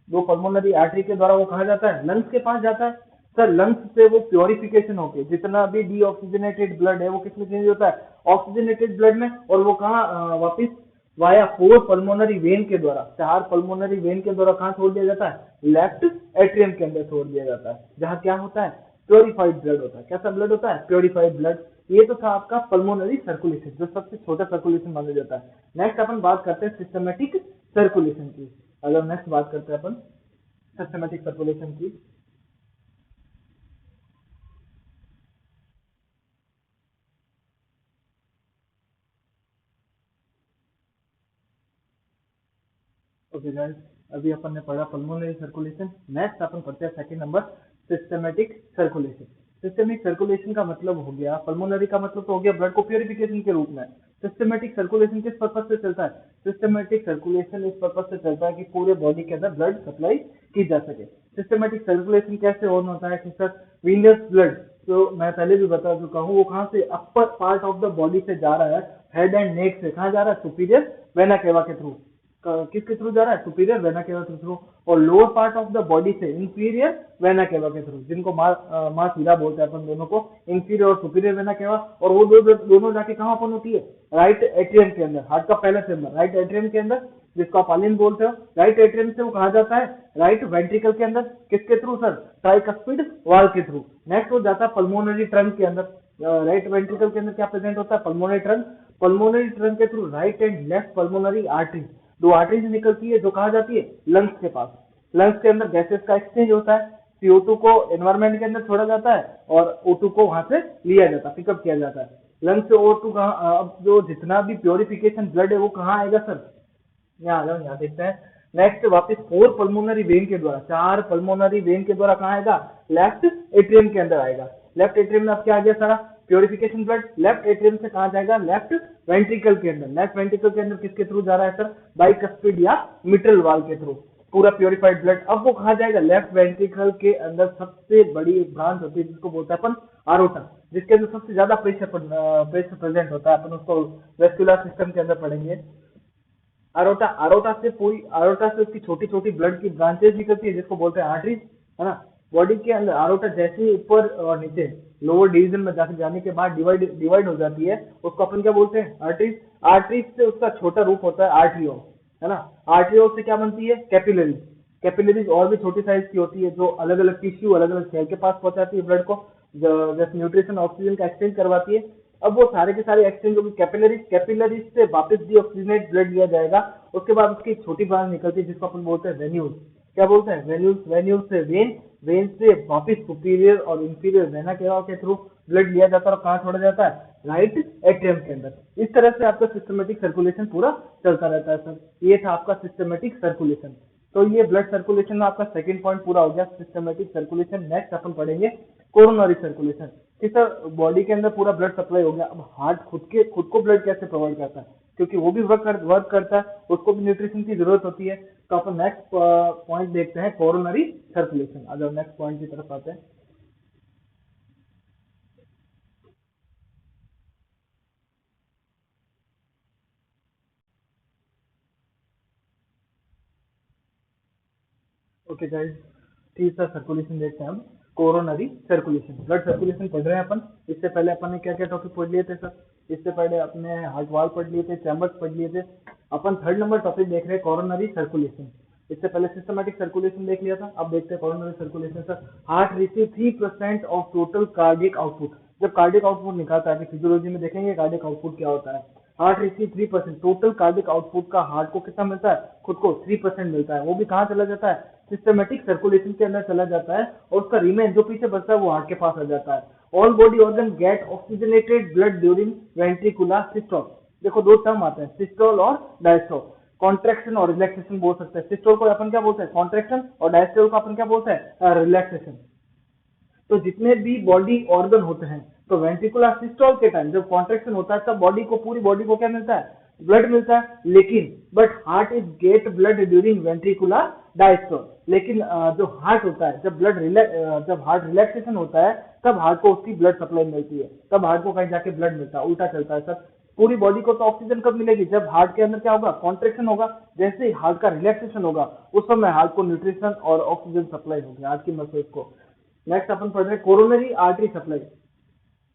दो पल्मोनरी आर्टरी के द्वारा वो कहाँ जाता है, लंग्स के पास जाता है। सर लंग्स से वो प्योरिफिकेशन होके जितना भी डीऑक्सीजनेटेड ब्लड है वो किसमें चेंज होता है, ऑक्सीजनेटेड ब्लड में, और वो कहाँ वापिस वाया फोर पल्मोनरी वेन के द्वारा, चार पल्मोनरी वेन के द्वारा कहाँ छोड़ दिया जाता है, लेफ्ट एट्रियम के अंदर छोड़ दिया जाता है, जहाँ क्या होता है, प्योरीफाइड ब्लड होता है। कैसा ब्लड होता है, प्योरीफाइड ब्लड। ये तो था आपका पल्मोनरी सर्कुलेशन, जो सबसे छोटा सर्कुलेशन माना जाता है। नेक्स्ट अपन बात करते हैं सिस्टमेटिक सर्कुलेशन की। अगर नेक्स्ट बात करते हैं अपन सिस्टमेटिक सर्कुलेशन की, ओके गाइस, अभी अपन ने पढ़ा पल्मोनरी सर्कुलेशन। नेक्स्ट अपन पढ़ते हैं second number systematic circulation. Systemic circulation का मतलब हो गया, पल्मोनरी का मतलब तो हो गया ब्लड को प्योरिफिकेशन के रूप में। सिस्टमेटिक सर्कुलेशन किस पर्पज से चलता है, सिस्टमेटिक सर्कुलेशन इस पर्पज से चलता है कि पूरे बॉडी के अंदर ब्लड सप्लाई की जा सके। सिस्टमेटिक सर्कुलेशन कैसे ऑन होता है कि सर वीनस ब्लड, तो मैं पहले भी बता चुका हूँ, वो कहाँ से upper part of the body से जा रहा है, हेड एंड नेक से कहाँ जा रहा है, सुपीरियर वेना केवा के थ्रू, किसके थ्रू जा रहा है, सुपीरियर वेना केवा के थ्रू, और lower part of the body से इंफीरियर वेना केवा के थ्रू, जिनको माँ सीधा बोलते हैं अपन दोनों को, इंफीरियर और सुपीरियर वेना केवा। और वो दोनों जाके कहाँ ओपन होती है, राइट एट्रियम के अंदर, हार्ट का पहला चेम्बर राइट एट्रियम के अंदर, जिसको आप आलिन बोलते हो। राइट एट्रियम से वो कहा जाता है, राइट वेंट्रिकल के अंदर, किसके थ्रू सर, ट्राइकस्पिड वाल के थ्रू। नेक्स्ट वो जाता है पल्मोनरी ट्रंक के अंदर। राइट वेंट्रिकल के अंदर क्या प्रेजेंट होता है, पल्मोनरी ट्रंक। पल्मोनरी ट्रंक के through right and left pulmonary artery, दो आर्टरीज निकलती है, जो कहा जाती है लंग्स के पास। लंग्स के अंदर गैसेस का एक्सचेंज होता है, CO2 को एनवायरमेंट के अंदर छोड़ा जाता है और O2 को वहां से लिया जाता है, पिकअप किया जाता है। लंग्स से O2 कहाँ, अब जो जितना भी प्योरिफिकेशन ब्लड है वो कहाँ आएगा सर, यहाँ आ जाओ, यहाँ देखते हैं। नेक्स्ट वापस 4 पल्मोनरी वेन के द्वारा, 4 पल्मोनरी वेन के द्वारा कहाँ आएगा, लेफ्ट एट्रियम के अंदर आएगा। लेफ्ट एट्रियम में अब क्या आ गया सारा, प्योरिफिकेशन ब्लड लेफ्ट एट्रियम से कहाँ जाएगा, लेफ्ट वेंट्रिकल के अंदर। लेफ्ट वेंट्रिकल के अंदर किसके थ्रू जा रहा है सर, बाइकस्पिड या मिट्रल वाल के थ्रू, पूरा प्योरिफाइड ब्लड। अब वो कहाँ जाएगा, लेफ्ट वेंट्रिकल के अंदर सबसे बड़ी एक ब्रांच होती है जिसको बोलते हैं अपन आरोटा, जिसके अंदर सबसे ज्यादा प्रेशर प्रेजेंट होता है, अपन उसको वेस्कुलर सिस्टम के अंदर पढ़ेंगे। अरोटा, अरोटा से पूरी, अरोटा से उसकी छोटी छोटी ब्लड की ब्रांचेस निकलती है जिसको बोलते हैं आर्टरीज, है ना। बॉडी के अंदर अरोटा जैसे ही ऊपर और नीचे लोअर डिवीजन में जाके जाने के बाद डिवाइड डिवाइड हो जाती है, उसको अपन क्या बोलते हैं, आर्टरीज। आर्टरीज से उसका छोटा रूप होता है आर्टरियोल, है ना। आर्टरियोल से क्या बनती है, कैपिलरीज। कैपिलरीज और भी छोटी साइज की होती है, जो अलग अलग टिश्यू अलग अलग सेल के पास पहुंचाती है ब्लड को, जैसे न्यूट्रिशन ऑक्सीजन का एक्सचेंज करवाती है। अब वो सारे के सारे एक्सचेंज होगी कैपिलरीज, कैपिलरीज से वापस डीऑक्सीजनेट ब्लड लिया जाएगा। उसके बाद उसकी एक छोटी ब्रांच निकलती है जिसको अपन बोलते हैं वेन्यूल्स। क्या बोलते हैं, वेन्यूल्स। वेन्यूल्स से वेन, वेन से वापस सुपीरियर और इंफीरियर वेना केवा के थ्रू ब्लड लिया जाता है और कहाँ छोड़ा जाता है, राइट एट्रियम के अंदर। इस तरह से आपका सिस्टमेटिक सर्कुलेशन पूरा चलता रहता है सर। ये था आपका सिस्टमेटिक सर्कुलेशन। तो ये ब्लड सर्कुलेशन में आपका सेकंड पॉइंट पूरा हो गया, सिस्टमेटिक सर्कुलेशन। नेक्स्ट अपन पढ़ेंगे कोरोनरी सर्कुलेशन, कि सर बॉडी के अंदर पूरा ब्लड सप्लाई हो गया, अब हार्ट खुद को ब्लड कैसे प्रोवाइड करता है, क्योंकि वो भी वर्क करता है, उसको भी न्यूट्रिशन की जरूरत होती है। तो अपन नेक्स्ट पॉइंट देखते हैं, कोरोनरी सर्कुलेशन। अगर नेक्स्ट पॉइंट की तरफ आते हैं, ओके गाइस, तीसरा सर्कुलेशन देखते हैं हम, कोरोनरी सर्कुलेशन। ब्लड सर्कुलेशन पढ़ रहे हैं अपन। इससे पहले अपन ने क्या क्या टॉपिक पढ़ लिए थे सर, इससे पहले अपने हार्ट वाल पढ़ लिए थे, चैम्बर्स पढ़ लिए थे। अपन थर्ड नंबर टॉपिक देख रहे हैं, कोरोनरी सर्कुलेशन। इससे पहले सिस्टमेटिक सर्कुलेशन देख लिया था, अब देखते हैं coronary circulation. Sir, heart receive 3% of total cardiac output. जब कार्डियक आउटपुट निकालता है, फिजियोलॉजी में देखेंगे कार्डियक आउटपुट क्या होता है। Heart receive 3%, total cardiac output का हार्ट को कितना मिलता है, खुद को 3% मिलता है। वो भी कहाँ चला जाता है, सिस्टमेटिक सर्कुलेशन के अंदर चला जाता है, और उसका रिमेन जो पीछे बचता है वो हार्ट के पास आ जाता है। All body organ get oxygenated blood during ventricular systole. देखो दो टर्म आते हैं, सिस्टोल और डायस्टोल। कॉन्ट्रैक्शन और रिलैक्सेशन बोल सकते हैं। सिस्टोल को अपन क्या बोलते हैं, कॉन्ट्रैक्शन, और डायस्टोल को अपन क्या बोलते हैं, रिलैक्सेशन। तो जितने भी बॉडी ऑर्गन होते हैं, तो वेंट्रिकुलर सिस्टोल के टाइम जब कॉन्ट्रैक्शन होता है तब बॉडी को, पूरी बॉडी को क्या मिलता है, ब्लड मिलता है। लेकिन but heart is get blood during ventricular diastole. लेकिन जो हार्ट होता है, जब हार्ट रिलैक्सेशन होता है तब हार्ट को उसकी ब्लड सप्लाई मिलती है, तब हार्ट को कहीं जाके ब्लड मिलता है। उल्टा चलता है सर। पूरी बॉडी को तो ऑक्सीजन कब मिलेगी, जब हार्ट के अंदर क्या होगा, कॉन्ट्रैक्शन होगा। जैसे ही हार्ट का रिलैक्सेशन होगा उस समय हार्ट को न्यूट्रिशन और ऑक्सीजन सप्लाई होगी, हार्ट की मसल्स को। नेक्स्ट अपन पढ़ रहे हैं कोरोनरी आर्टरी सप्लाई।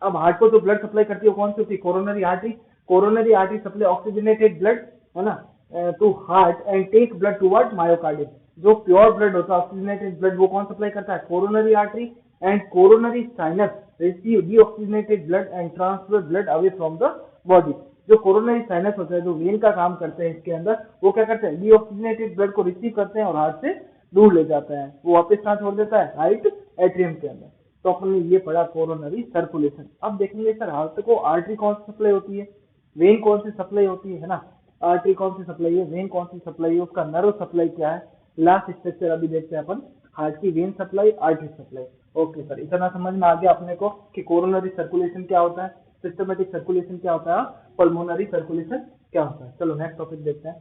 अब हार्ट को जो ब्लड सप्लाई करती है वो कौन सी होती है, coronary artery. Coronary artery supply oxygenated blood, है ना, to heart and take blood toward myocardium. जो प्योर ब्लड होता है, ऑक्सीजनेटेड ब्लड, वो कौन सप्लाई करता है, coronary artery. And coronary sinus receive deoxygenated blood and transfer blood away from the body. जो कोरोनरी साइनस होता है, जो वेन का काम करते हैं इसके अंदर, वो क्या करते हैं, डीऑक्सीजनेटेड ब्लड को रिसीव करते हैं और हार्ट से दूर ले जाते हैं। वो वापस कहाँ छोड़ देता है, राइट एट्रियम के अंदर। तो अपन ने ये पढ़ा कोरोनरी सर्कुलेशन। अब देखेंगे सर, हार्ट को आर्टरी कौन सी सप्लाई होती है, वेन कौन सी सप्लाई होती है ना। आर्टरी कौन सी सप्लाई है, वेन कौन सी सप्लाई है, उसका नर्व सप्लाई क्या है। लास्ट स्ट्रक्चर अभी देखते हैं अपन, हार्ट की when supply, artery supply. Okay sir, इतना समझ में आ गया अपने को कि कोरोनरी सर्कुलेशन क्या होता है, सिस्टमेटिक सर्कुलेशन क्या होता है, पल्मोनरी सर्कुलेशन क्या होता है। चलो नेक्स्ट टॉपिक देखते हैं।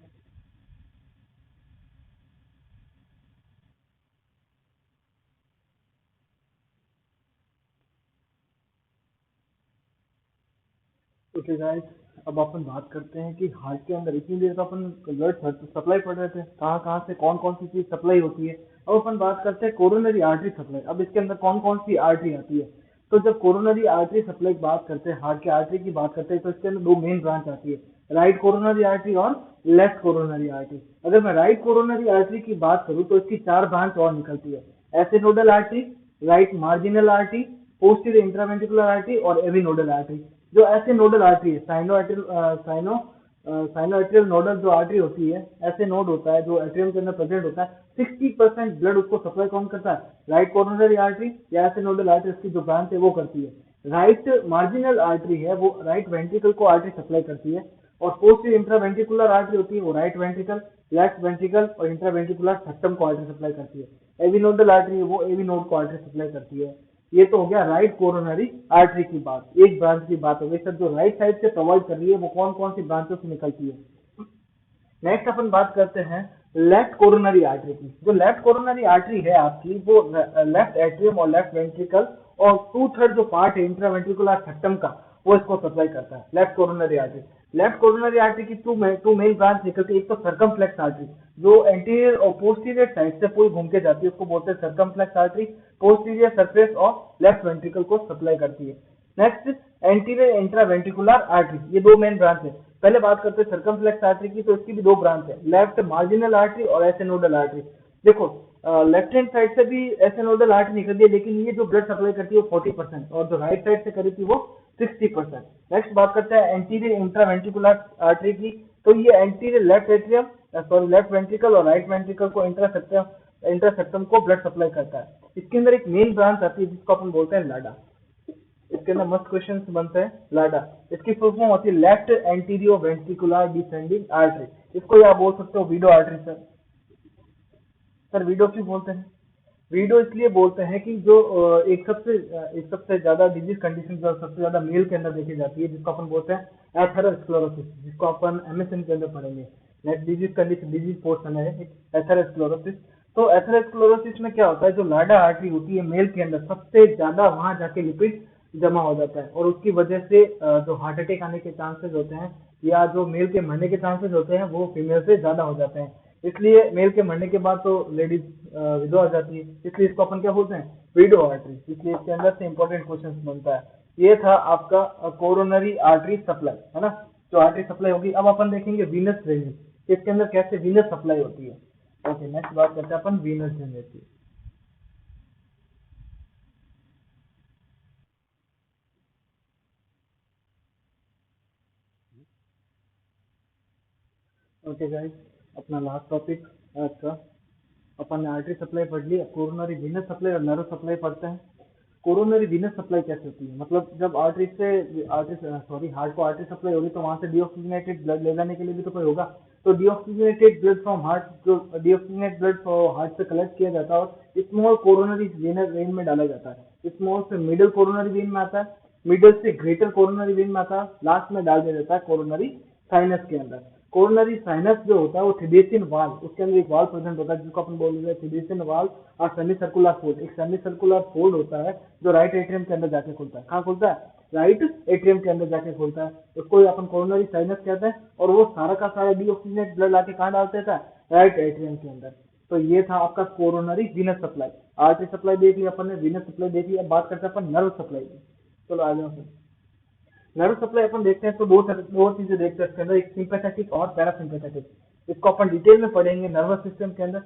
ओके गाइस, अब अपन बात करते हैं कि हार्ट के अंदर इतनी देर तो अपन ब्लड सप्लाई पढ़ रहे थे, कहाँ कहाँ से कौन कौन सी चीज सप्लाई होती है। अब अपन बात करते हैं कोरोनरी आर्टरी सप्लाई। अब इसके अंदर कौन कौन सी आर्टरी आती है। तो जब कोरोनरी आर्टरी सप्लाई की बात करते हैं, हार्ट के आर्टरी की बात करते हैं, तो इसके अंदर दो मेन ब्रांच आती है, राइट कोरोनरी आर्टरी और लेफ्ट कोरोनरी आर्टरी। अगर मैं राइट कोरोनरी आर्टरी की बात करूँ तो इसकी चार ब्रांच और निकलती है, SA nodal artery, right marginal artery, posterior intraventricular artery और एविनोडल आर्टरी। जो ऐसे नोडल आर्टरी है, साइनो एट्रियल नोडल जो आर्टरी होती है, ऐसे नोड होता है जो एट्रियम के अंदर प्रेजेंट होता है, 60% ब्लड उसको सप्लाई कौन करता है, राइट कोरोनरी आर्टरी या ऐसे नोडल आर्टरी, उसकी जो ब्रांच है वो करती है। राइट मार्जिनल आर्टरी है वो राइट वेंट्रिकल को आर्टरी सप्लाई करती है, और पोस्टीरियर इंट्रावेंट्रिकुलर आर्टरी होती है वो राइट वेंट्रिकल, लेफ्ट वेंट्रिकल और इंट्रावेंट्रिकुलर सेप्टम को आर्टरी सप्लाई करती है। एविनोडल आर्टरी है वो एवी नोड को आर्टरी सप्लाई करती है। ये तो हो गया राइट कोरोनरी आर्टरी की बात, एक ब्रांच की बात हो गई। सर जो राइट साइड से प्रोवाइड कर रही है वो कौन कौन सी ब्रांचों से निकलती है। नेक्स्ट अपन बात करते हैं लेफ्ट कोरोनरी आर्टरी की। जो लेफ्ट कोरोनरी आर्टरी है आपकी, वो लेफ्ट एट्रियम और लेफ्ट वेंट्रिकल और 2/3 जो पार्ट है इंट्रावेंट्रिकुलर सेप्टम का, वो इसको सप्लाई करता है, left coronary artery. Left coronary artery की टू मेन ब्रांच निकलती है। एक तो सर्कमफ्लेक्स आर्टरी, जो एंटीरियर और पोस्टीरियर साइड से पूरी घूम के जाती है, उसको बोलते हैं सर्कमफ्लेक्स आर्टरी। पोस्टीरियर सरफेस और लेफ्ट वेंट्रिकल को सप्लाई करती है। नेक्स्ट एंटीरियर इंट्रावेंट्रिकुलर आर्टरी, ये दो मेन ब्रांच है। पहले बात करते हैं सर्कमफ्लेक्स आर्टरी की, तो इसकी भी दो ब्रांच है, लेफ्ट मार्जिनल आर्टरी और एसिनोडल आर्टरी। देखो लेफ्ट हैंड साइड से भी एसिनोडल आर्टरी निकलती है, लेकिन ये जो ब्लड सप्लाई करती है वो 40%, और जो राइट साइड से करी थी वो 60%। नेक्स्ट बात करते हैं एंटीरियर इंट्रावेंट्रिकुलर आर्टरी की। तो ये anterior left atrium left ventricle और राइट वेंट्रिकल को इंट्रासेप्टम को ब्लड सप्लाई करता है। इसके अंदर एक मेन ब्रांच आती है जिसको अपन बोलते हैं लाडा। इसके अंदर मस्त क्वेश्चन बनते हैं। लाडा, इसकी फुल फॉर्म होती है लेफ्ट एंटीरियो वेंट्रिकुलर डिसेंडिंग आर्टरी। इसको आप बोल सकते हो widow artery. Sir sir widow क्यों बोलते हैं। वीडो इसलिए बोलते हैं कि जो एक सबसे ज्यादा डिजीज कंडीशन जो सबसे ज्यादा मेल के अंदर देखी जाती है, जिसको अपन बोलते हैं एथेरोस्क्लेरोसिस, जिसको अपन एमएसएन के अंदर पढ़ेंगे। Next disease condition, disease portion है एथेरोस्क्लेरोसिस। तो एथेरोस्क्लेरोसिस में क्या होता है, जो लाडा आर्टरी होती है मेल के अंदर, सबसे ज्यादा वहां जाके लिपिड जमा हो जाता है, और उसकी वजह से जो हार्ट अटैक आने के चांसेस होते हैं, या जो मेल के मरने के चांसेस होते हैं, वो फीमेल से ज्यादा हो जाते हैं। इसलिए मेल के मरने के बाद तो लेडीज विधवा हो जाती है, इसलिए इसको अपन क्या बोलते हैं, विडो आर्टरी। इसलिए इसके अंदर से इंपॉर्टेंट क्वेश्चन बनता है। ये था आपका कोरोनरी आर्टरी सप्लाई, है ना, जो आर्टरी सप्लाई होगी। अब अपन देखेंगे वीनस ड्रेनेज, इसके अंदर कैसे वीनस सप्लाई होती है। ओके, नेक्स्ट बात करते हैं अपन वीनस ड्रेनेज की। ओके गाइस, अपना लास्ट टॉपिक आज का, अपन ने आर्टरी सप्लाई पढ़ ली, कोरोनरी वीनस सप्लाई और नर्व सप्लाई पढ़ते हैं। कोरोनरी वीनस सप्लाई कैसे होती है, मतलब जब हार्ट को आर्टरी सप्लाई होगी तो वहां से डीऑक्सीजनेटेड ब्लड ले जाने के लिए भी तो कोई होगा। तो डीऑक्सीजनेटेड ब्लड फ्रॉम हार्ट, जो डीऑक्सीजनेटेड ब्लड हार्ट से कलेक्ट किया जाता है और स्मॉल कोरोनरी वेन में डाला जाता है। स्मॉल से मिडिल कोरोनरी वेन में आता है, मिडिल से ग्रेटर कोरोनरी वेन में आता है, लास्ट में डाल दिया जाता है कोरोनरी साइनस के अंदर। कोरोनरी साइनस जो होता है वो थिबेसियन वाल, उसके अंदर एक वाल प्रेजेंट होता है जिसको अपन बोल रहे हैं थिबेसियन वाल और सेमी सर्कुलर फोल्ड। एक सेमी सर्कुलर फोल्ड होता है जो राइट एट्रियम के अंदर जाके खुलता है। कहाँ खुलता है, राइट एट्रियम के अंदर जाके खुलता है, उसको अपन कोरोनरी साइनस कहते हैं। और वो सारा का सारा डीऑक्सीजनेट ब्लड लाके कहाँ डाल देता है, राइट एट्रियम के अंदर। तो ये था आपका coronary Venus supply. Artery supply देख लिया अपन ने, वीनस सप्लाई देख लिया। अब बात करते हैं अपन नर्व सप्लाई की। चलो आ जाओ सर। नर्व सप्लाई अपन देखते हैं तो दो चीजें देखते हैं इसके अंदर, एक सिंपैथेटिक और पैरासिम्पैथेटिक। इसको अपन डिटेल में पढ़ेंगे नर्वस सिस्टम के अंदर।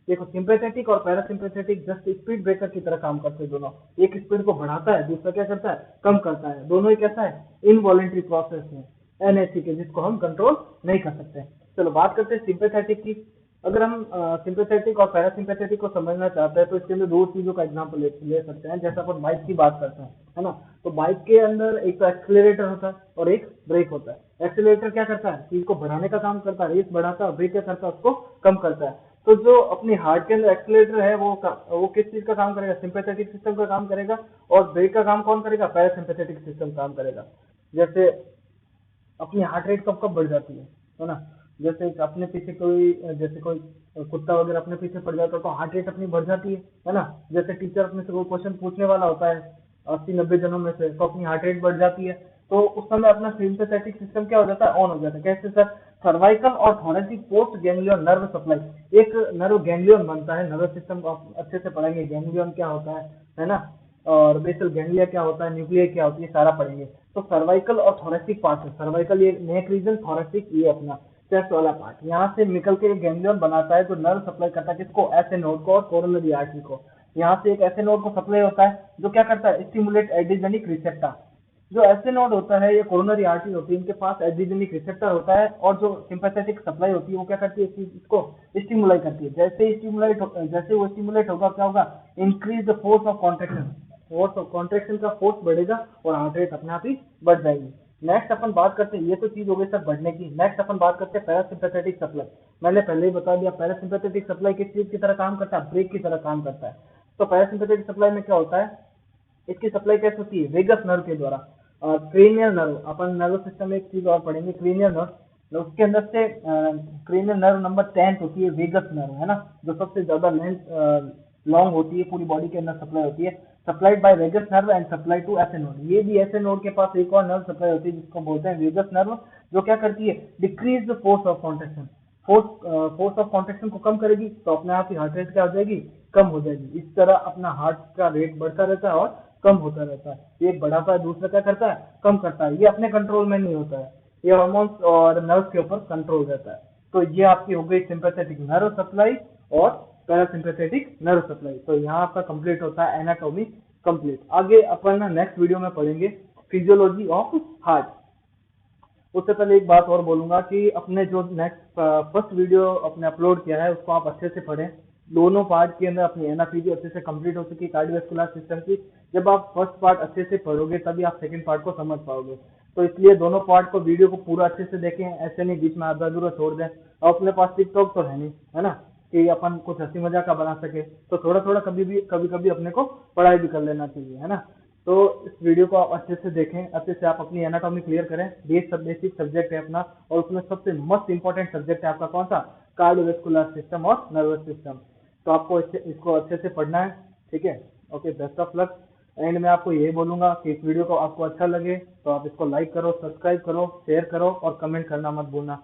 देखो सिंपैथेटिक और पैरासिम्पैथेटिक जस्ट स्पीड ब्रेकर की तरह काम करते हैं दोनों। एक स्पीड को बढ़ाता है, दूसरा क्या करता है, कम करता है। दोनों ही कैसा है, इनवॉलेंट्री प्रोसेस है, एनएसी के, जिसको हम कंट्रोल नहीं कर सकते। चलो बात करते हैं सिंपैथेटिक की। अगर हम सिंपैथेटिक और पैरासिम्पैथेटिक को समझना चाहते हैं तो इसके अंदर दो चीजों का एग्जांपल ले सकते हैं। जैसे अपन बाइक की बात करते हैं, है ना, तो बाइक के अंदर एक तो एक्सीलरेटर होता है और एक ब्रेक होता है। एक्सीलरेटर क्या करता है, चीज को बढ़ाने का काम करता है, रेस बढ़ाता है, और ब्रेक क्या करता है, उसको कम करता है। तो जो अपनी हार्ट के अंदर एक्सीलरेटर है वो किस चीज का काम करेगा, सिंपैथेटिक सिस्टम का काम करेगा, और ब्रेक का काम कौन करेगा, पैरासिम्पैथेटिक सिस्टम काम करेगा। जैसे अपनी हार्ट रेट कब कब बढ़ जाती है ना, जैसे अपने पीछे जैसे कोई कुत्ता वगैरह अपने पीछे पड़ जाता है तो हार्ट रेट अपनी बढ़ जाती है ना। जैसे टीचर अपने से कोई क्वेश्चन पूछने वाला होता है 80-90 जनों में से, तो अपनी हार्ट रेट बढ़ जाती है। तो उस समय अपना सिंपैथेटिक सिस्टम क्या हो जाता है, ऑन हो जाता है। कैसे सर? सर्वाइकल और thoracic post ganglion nerve supply, एक नर्व गैंग्लियन बनता है, नर्व सिस्टम को आप अच्छे से पढ़ेंगे, गैंग्लियन क्या होता है ना, और बेसल गैंग्लिया क्या होता है, न्यूक्लियर क्या होती है, सारा पढ़ेंगे। तो सर्वाइकल और थोरेसिक पार्ट है, सर्वाइकल ये नेक रीजन, थोरेसिक ये अपना चेस्ट वाला पार्ट, यहाँ से निकल के गैंग्लियन बनाता है जो नर्व सप्लाई करता है किसको, ऐसे नोड को और कोरोनरी आर्टरी को। यहाँ से एक ऐसे नोड को सप्लाई होता है जो क्या करता है, स्टिमुलेट एड्रीजेनिक रिसेप्टर। जो ऐसे नोड होता है, ये कोरोनरी आर्टरी होती है, इनके पास एड्रीजेनिक रिसेप्टर होता है, और जो सिंपैथेटिक सप्लाई होती है वो क्या करती है, इसको स्टिमुलेट करती है। जैसे वो स्टिमुलेट होगा क्या होगा, increase the force of contraction, force of contraction का फोर्स बढ़ेगा और हार्ट रेट अपने आप ही बढ़ जाएगी। नेक्स्ट अपन बात करते हैं, ये तो चीज हो गई सर बढ़ने की। नेक्स्ट अपन बात करते हैं पैरासिम्पैथेटिक सप्लाई। मैंने पहले ही बता दिया पैरासिम्पैथेटिक सप्लाई किस चीज की तरह काम करता है, ब्रेक की तरह काम करता है। तो पैरासिम्पैथेटिक सप्लाई में क्या होता है, इसकी सप्लाई कैसे होती है, वेगस नर्व के द्वारा। क्रेनियल नर्व, अपन नर्व सिस्टम में एक चीज और पढ़ेंगे, क्रेनियल नर्व, उसके अंदर से क्रेनियल नर्व नंबर 10 होती है वेगस नर्व, है ना, जो सबसे ज्यादा लेंथ लॉन्ग होती है, पूरी बॉडी के अंदर सप्लाई होती है, supplied by vagus nerve and supply to ऐसे नोड। ये भी ऐसे नोड के पास एक और नर्व सप्लाई होती है जिसको बोलते हैं वेगस नर्व, जो क्या करती है, decrease the force of contraction, force of contraction को कम करेगी, तो अपने आप ही हार्ट रेट क्या हो जाएगी, कम हो जाएगी। इस तरह अपना हार्ट का रेट बढ़ता रहता है और कम होता रहता है। एक बढ़ाता है, दूसरा क्या करता है, कम करता है। ये अपने कंट्रोल में नहीं होता है, ये हार्मोन्स और नर्व के ऊपर कंट्रोल रहता है। तो ये आपकी हो गई सिंपैथेटिक नर्व सप्लाई और पैरासिम्पैथेटिक नर्व सप्लाई। तो यहाँ आपका कंप्लीट होता है एनाटॉमी कंप्लीट। आगे अपन नेक्स्ट वीडियो में पढ़ेंगे फिजियोलॉजी ऑफ हार्ट। उससे पहले एक बात और बोलूंगा कि अपने जो नेक्स्ट फर्स्ट वीडियो अपने अपलोड किया है उसको आप अच्छे से पढ़ें। दोनों पार्ट के अंदर अपनी एनाफीजी अच्छे से कंप्लीट हो चुकी है कार्डियोवैस्कुलर सिस्टम की। जब आप फर्स्ट पार्ट अच्छे से पढ़ोगे तभी आप सेकंड पार्ट को समझ पाओगे। तो इसलिए दोनों पार्ट को वीडियो को पूरा अच्छे से देखें, ऐसे नहीं बीच में आधा अधूरा छोड़ दें। और अपने पास टिकटॉक तो है नहीं, है ना, कि अपन कुछ हंसी मजाक का बना सके, तो थोड़ा थोड़ा कभी कभी अपने को पढ़ाई भी कर लेना चाहिए, है ना। तो इस वीडियो को आप अच्छे से देखें, अच्छे से आप अपनी एनाटॉमी क्लियर करें। बेसिक सब्जेक्ट है अपना, और उसमें सबसे मोस्ट इंपॉर्टेंट सब्जेक्ट है आपका कौन सा, कार्डियोवैस्कुलर सिस्टम और नर्वस सिस्टम। तो आपको इसको अच्छे से पढ़ना है, ठीक है। Okay, best of luck. And मैं आपको यही बोलूंगा कि इस वीडियो को आपको अच्छा लगे तो आप इसको लाइक करो, सब्सक्राइब करो, शेयर करो और कमेंट करना मत भूलना।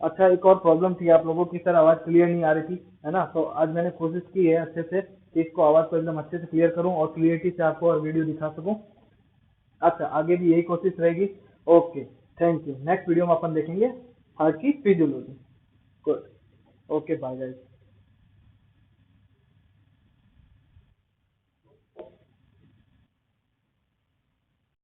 अच्छा, एक और प्रॉब्लम थी आप लोगों की, सर आवाज क्लियर नहीं आ रही थी, है ना। तो आज मैंने कोशिश की है अच्छे से कि इसको आवाज को एकदम अच्छे से क्लियर करूं और क्लियरिटी से आपको और वीडियो दिखा सकूं। अच्छा, आगे भी यही कोशिश रहेगी। Okay, thank you. Next video में अपन देखेंगे हार्ट की physiology. Good. Okay, bye guys.